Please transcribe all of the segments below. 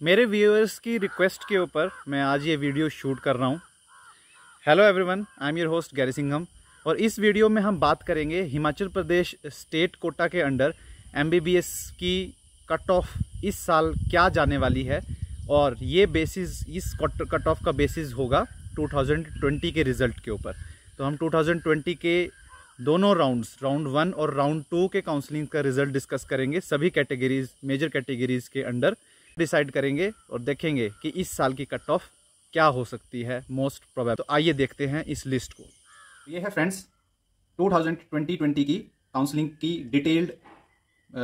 मेरे व्यूअर्स की रिक्वेस्ट के ऊपर मैं आज ये वीडियो शूट कर रहा हूँ। Hello everyone, I am your host Gary Singham और इस वीडियो में हम बात करेंगे हिमाचल प्रदेश स्टेट कोटा के अंडर एमबीबीएस की कट ऑफ इस साल क्या जाने वाली है और ये बेसिस इस कट ऑफ का बेसिस होगा 2020 के रिज़ल्ट के ऊपर। तो हम 2020 के दोनों राउंड्स, राउंड 1 और राउंड 2 के काउंसलिंग का रिजल्ट डिस्कस करेंगे। सभी कैटेगरीज, मेजर कैटेगरीज के अंडर डिसाइड करेंगे और देखेंगे कि इस साल की कट ऑफ क्या हो सकती है मोस्ट प्रोबेबल। तो आइए देखते हैं इस लिस्ट को। ये है फ्रेंड्स 2020 की काउंसलिंग की डिटेल्ड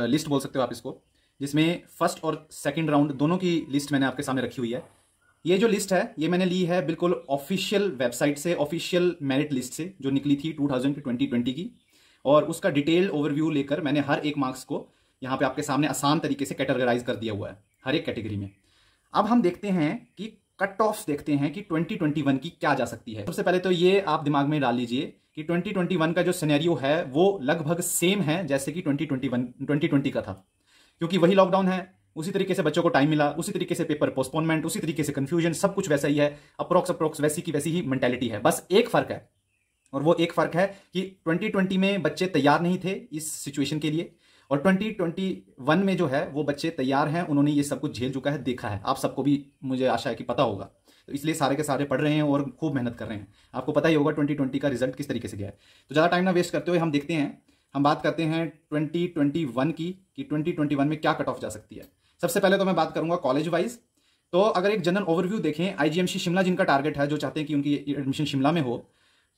लिस्ट बोल सकते हो आप इसको, जिसमें फर्स्ट और सेकंड राउंड दोनों की लिस्ट मैंने आपके सामने रखी हुई है। ये जो लिस्ट है ये मैंने ली है बिल्कुल ऑफिशियल वेबसाइट से, ऑफिशियल मेरिट लिस्ट से जो निकली थी 2020 की, और उसका डिटेल्ड ओवरव्यू लेकर मैंने हर एक मार्क्स को यहाँ पे आपके सामने आसान तरीके से कैटेगराइज कर दिया हुआ है हर एक कैटेगरी में। अब हम देखते हैं कि कट ऑफ देखते हैं कि 2021 की क्या जा सकती है। सबसे पहले तो ये आप दिमाग में डाल लीजिए कि 2021 का जो सिनेरियो है वो लगभग सेम है जैसे कि 2020 का था, क्योंकि वही लॉकडाउन है, उसी तरीके से बच्चों को टाइम मिला, उसी तरीके से पेपर पोस्टपोनमेंट, उसी तरीके से कंफ्यूजन, सब कुछ वैसा ही है। अप्रोक्स वैसी की वैसी ही मेंटेलिटी है। बस एक फर्क है, और वो एक फर्क है कि 2020 में बच्चे तैयार नहीं थे इस सिचुएशन के लिए, और 2021 में जो है वो बच्चे तैयार हैं, उन्होंने ये सब कुछ झेल चुका है, देखा है। आप सबको भी मुझे आशा है कि पता होगा, तो इसलिए सारे के सारे पढ़ रहे हैं और खूब मेहनत कर रहे हैं। आपको पता ही होगा 2020 का रिजल्ट किस तरीके से गया है। तो ज़्यादा टाइम ना वेस्ट करते हुए हम देखते हैं, हम बात करते हैं 2021 की कि 2021 में क्या कट ऑफ जा सकती है। सबसे पहले तो मैं बात करूंगा कॉलेज वाइज। तो अगर एक जनरल ओवरव्यू देखें, आईजीएमसी शिमला जिनका टारगेट है, जो चाहते हैं कि उनकी एडमिशन शिमला में हो,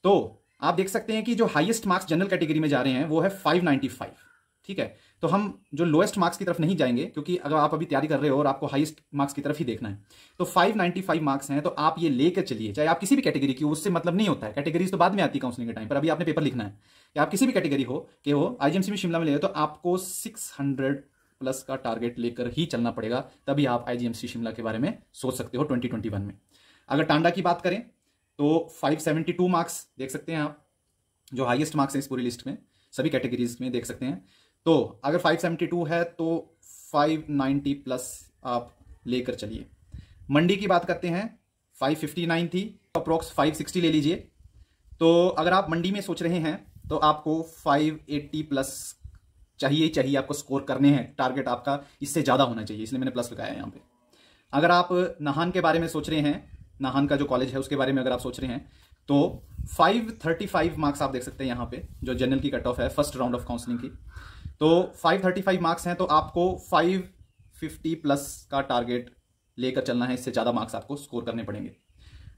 तो आप देख सकते हैं कि जो हाईएस्ट मार्क्स जनरल कैटेगरी में जा रहे हैं वो है 595। ठीक है, तो हम जो लोएस्ट मार्क्स की तरफ नहीं जाएंगे, क्योंकि अगर आप अभी तैयारी कर रहे हो और आपको हाईएस्ट मार्क्स की तरफ ही देखना है, तो 595 मार्क्स हैं। तो आप ये लेकर चलिए, चाहे आप किसी भी कैटेगरी की, उससे मतलब नहीं होता है, कैटेगरीज तो बाद में आती है काउंसलिंग के टाइम पर। अभी आपने पेपर लिखना है कि आप किसी भी कैटेगरी हो कि हो आईजीएमसी में शिमला में ले, तो आपको 600 प्लस का टारगेट लेकर ही चलना पड़ेगा, तभी आप आईजीएमसी शिमला के बारे में सोच सकते हो 2021 में। अगर टांडा की बात करें तो 572 मार्क्स देख सकते हैं आप, जो हाईएस्ट मार्क्स है इस पूरी लिस्ट में, सभी कैटेगरीज में देख सकते हैं। तो अगर 572 है तो 590 प्लस आप लेकर चलिए। मंडी की बात करते हैं, 559 थी, अप्रोक्स 560 ले लीजिए। तो अगर आप मंडी में सोच रहे हैं तो आपको 580 प्लस चाहिए आपको स्कोर करने हैं। टारगेट आपका इससे ज़्यादा होना चाहिए, इसलिए मैंने प्लस लगाया है यहाँ पे। अगर आप नाहन के बारे में सोच रहे हैं, नाहन का जो कॉलेज है उसके बारे में अगर आप सोच रहे हैं, तो 535 मार्क्स आप देख सकते हैं यहाँ पे, जो जनरल की कट ऑफ है फर्स्ट राउंड ऑफ काउंसलिंग की। तो 535 मार्क्स हैं, तो आपको 550 प्लस का टारगेट लेकर चलना है, इससे ज़्यादा मार्क्स आपको स्कोर करने पड़ेंगे।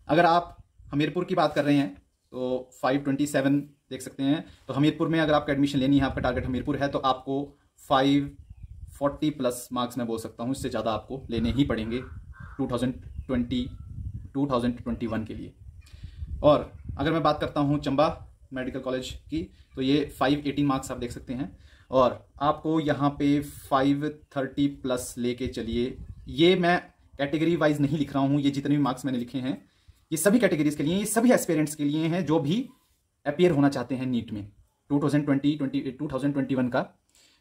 अगर आप हमीरपुर की बात कर रहे हैं तो 527 देख सकते हैं। तो हमीरपुर में अगर आपको एडमिशन लेनी है, आपका टारगेट हमीरपुर है, तो आपको 540 प्लस मार्क्स मैं बोल सकता हूँ, इससे ज़्यादा आपको लेने ही पड़ेंगे 2021 के लिए। और अगर मैं बात करता हूँ चंबा मेडिकल कॉलेज की, तो ये 518 मार्क्स आप देख सकते हैं, और आपको यहाँ पे 530 प्लस लेके चलिए। ये मैं कैटेगरी वाइज नहीं लिख रहा हूँ, ये जितने भी मार्क्स मैंने लिखे हैं ये सभी कैटेगरीज के लिए, ये सभी एस्पिरेंट्स के लिए हैं जो भी अपीयर होना चाहते हैं नीट में। 2021 का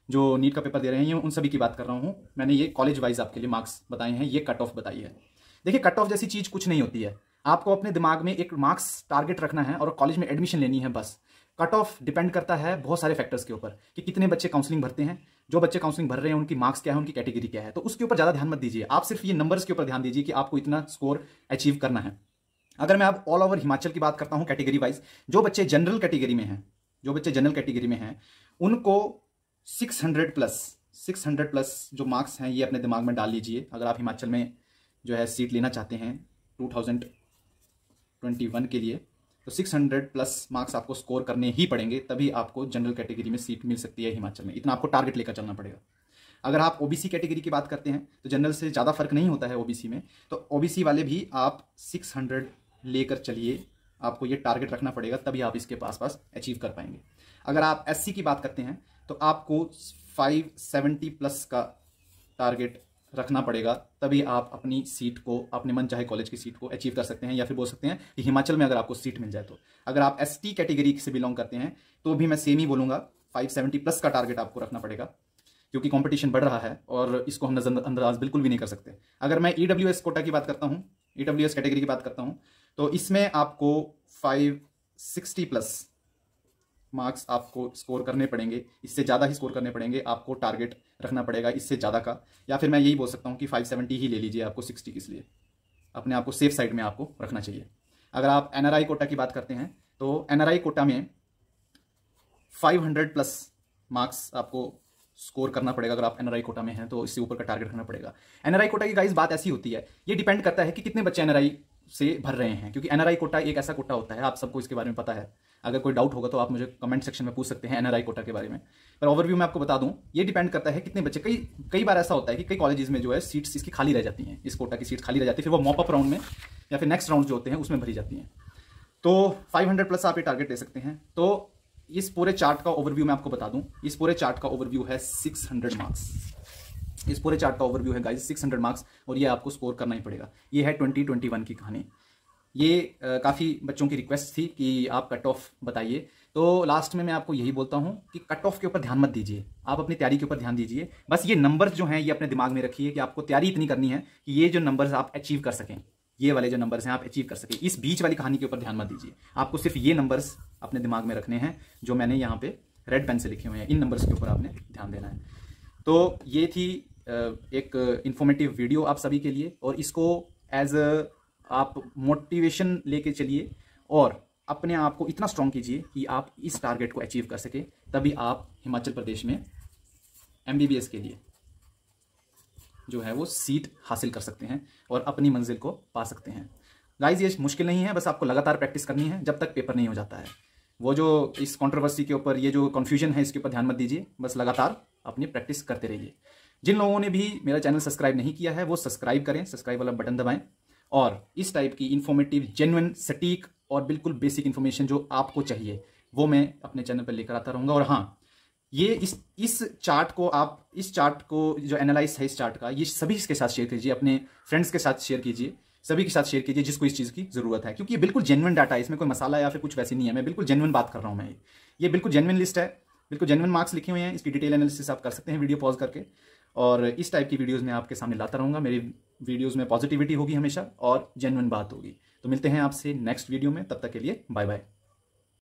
जो नीट का पेपर दे रहे हैं, उन सभी की बात कर रहा हूँ। मैंने ये कॉलेज वाइज आपके लिए मार्क्स बताए हैं, ये कट ऑफ बताई है। देखिए, कट ऑफ जैसी चीज़ कुछ नहीं होती है। आपको अपने दिमाग में एक मार्क्स टारगेट रखना है और कॉलेज में एडमिशन लेनी है, बस। कट ऑफ डिपेंड करता है बहुत सारे फैक्टर्स के ऊपर, कि कितने बच्चे काउंसलिंग भरते हैं, जो बच्चे काउंसलिंग भर रहे हैं उनकी मार्क्स क्या है, उनकी कैटेगरी क्या है। तो उसके ऊपर ज़्यादा ध्यान मत दीजिए, आप सिर्फ ये नंबर्स के ऊपर ध्यान दीजिए कि आपको इतना स्कोर अचीव करना है। अगर मैं अब ऑल ओवर हिमाचल की बात करता हूँ कैटेगरी वाइज, जो बच्चे जनरल कैटेगरी में हैं, उनको 600 प्लस जो मार्क्स हैं ये अपने दिमाग में डाल लीजिए। अगर आप हिमाचल में जो है सीट लेना चाहते हैं 2021 के लिए, तो 600 प्लस मार्क्स आपको स्कोर करने ही पड़ेंगे, तभी आपको जनरल कैटेगरी में सीट मिल सकती है हिमाचल में। इतना आपको टारगेट लेकर चलना पड़ेगा। अगर आप ओबीसी कैटेगरी की बात करते हैं तो जनरल से ज़्यादा फर्क नहीं होता है ओबीसी में, तो ओबीसी वाले भी आप 600 लेकर चलिए, आपको ये टारगेट रखना पड़ेगा, तभी आप इसके पास अचीव कर पाएंगे। अगर आप एससी की बात करते हैं तो आपको 570 प्लस का टारगेट रखना पड़ेगा, तभी आप अपनी सीट को, अपने मन चाहे कॉलेज की सीट को अचीव कर सकते हैं, या फिर बोल सकते हैं कि हिमाचल में अगर आपको सीट मिल जाए तो। अगर आप एसटी कैटेगरी से बिलोंग करते हैं तो भी मैं सेम ही बोलूँगा, 570 प्लस का टारगेट आपको रखना पड़ेगा, क्योंकि कंपटीशन बढ़ रहा है और इसको हम नज़रअंदाज बिल्कुल भी नहीं कर सकते। अगर मैं EWS कोटा की बात करता हूँ, EWS कैटेगरी की बात करता हूँ, तो इसमें आपको 560 प्लस मार्क्स आपको स्कोर करने पड़ेंगे, इससे ज़्यादा ही स्कोर करने पड़ेंगे, आपको टारगेट रखना पड़ेगा इससे ज़्यादा का, या फिर मैं यही बोल सकता हूँ कि 570 ही ले लीजिए, आपको 60 किस लिए, अपने आप को सेफ साइड में आपको रखना चाहिए। अगर आप NRI कोटा की बात करते हैं तो NRI कोटा में 500 प्लस मार्क्स आपको स्कोर करना पड़ेगा। अगर आप NRI कोटा में हैं तो इससे ऊपर का टारगेट रखना पड़ेगा। NRI कोटा की गाइस बात ऐसी होती है, ये डिपेंड करता है कि कितने बच्चे NRI से भर रहे हैं, क्योंकि NRI कोटा एक ऐसा कोटा होता है, आप सबको इसके बारे में पता है। अगर कोई डाउट होगा तो आप मुझे कमेंट सेक्शन में पूछ सकते हैं NRI कोटा के बारे में, पर ओवरव्यू मैं आपको बता दूं, ये डिपेंड करता है कितने बच्चे। कई बार ऐसा होता है कि कई कॉलेजेस में जो है सीट्स इसकी खाली रह जाती हैं, इस कोटा की सीट्स खाली रह जाती है, फिर वो मॉप अप राउंड में या फिर नेक्स्ट राउंड जो होते हैं उसमें भरी जाती हैं। तो 500 प्लस आप ये टारगेट ले सकते हैं। तो इस पूरे चार्ट का ओवरव्यू मैं आपको बता दूं, इस पूरे चार्ट का ओवरव्यू है 600 मार्क्स। इस पूरे चार्ट का ओवरव्यू है गाइस 600 मार्क्स, और ये आपको स्कोर करना ही पड़ेगा। ये है 2021 की कहानी। ये काफ़ी बच्चों की रिक्वेस्ट थी कि आप कट ऑफ बताइए, तो लास्ट में मैं आपको यही बोलता हूँ कि कट ऑफ के ऊपर ध्यान मत दीजिए, आप अपनी तैयारी के ऊपर ध्यान दीजिए। बस ये नंबर्स जो हैं ये अपने दिमाग में रखिए कि आपको तैयारी इतनी करनी है कि ये जो नंबर्स आप अचीव कर सकें, ये वाले जो नंबर्स हैं आप अचीव कर सकें। इस बीच वाली कहानी के ऊपर ध्यान मत दीजिए, आपको सिर्फ ये नंबर्स अपने दिमाग में रखने हैं जो मैंने यहाँ पे रेड पेन से लिखे हुए हैं, इन नंबर्स के ऊपर आपने ध्यान देना है। तो ये थी एक इंफॉर्मेटिव वीडियो आप सभी के लिए, और इसको एज आप मोटिवेशन लेके चलिए और अपने आप को इतना स्ट्रांग कीजिए कि आप इस टारगेट को अचीव कर सके, तभी आप हिमाचल प्रदेश में MBBS के लिए जो है वो सीट हासिल कर सकते हैं और अपनी मंजिल को पा सकते हैं। गाइस ये मुश्किल नहीं है, बस आपको लगातार प्रैक्टिस करनी है जब तक पेपर नहीं हो जाता है। वो जो इस कंट्रोवर्सी के ऊपर ये जो कन्फ्यूजन है इसके ऊपर ध्यान मत दीजिए, बस लगातार अपनी प्रैक्टिस करते रहिए। जिन लोगों ने भी मेरा चैनल सब्सक्राइब नहीं किया है वो सब्सक्राइब करें, सब्सक्राइब वाला बटन दबाएं, और इस टाइप की इन्फॉर्मेटिव, जेन्युइन, सटीक और बिल्कुल बेसिक इन्फॉर्मेशन जो आपको चाहिए वो मैं अपने चैनल पर लेकर आता रहूँगा। और हाँ, ये इस चार्ट को आप, इस चार्ट को जो एनालाइज है इस चार्ट का, ये सभी के साथ शेयर कीजिए, अपने फ्रेंड्स के साथ शेयर कीजिए, सभी के साथ शेयर कीजिए जिसको इस चीज़ की ज़रूरत है, क्योंकि ये बिल्कुल जेन्युइन डाटा है, इसमें कोई मसाला या फिर कुछ वैसे नहीं है। मैं बिल्कुल जेन्युइन बात कर रहा हूँ, मैं ये बिल्कुल जेन्युइन लिस्ट है, बिल्कुल जेन्युइन मार्क्स लिखे हुए हैं। इसकी डिटेल एनालिसिस आप कर सकते हैं वीडियो पॉज करके, और इस टाइप की वीडियोज़ मैं आपके सामने लाता रहूँगा। मेरी वीडियोज़ में पॉजिटिविटी होगी हमेशा और जेन्युइन बात होगी। तो मिलते हैं आपसे नेक्स्ट वीडियो में, तब तक के लिए बाय बाय।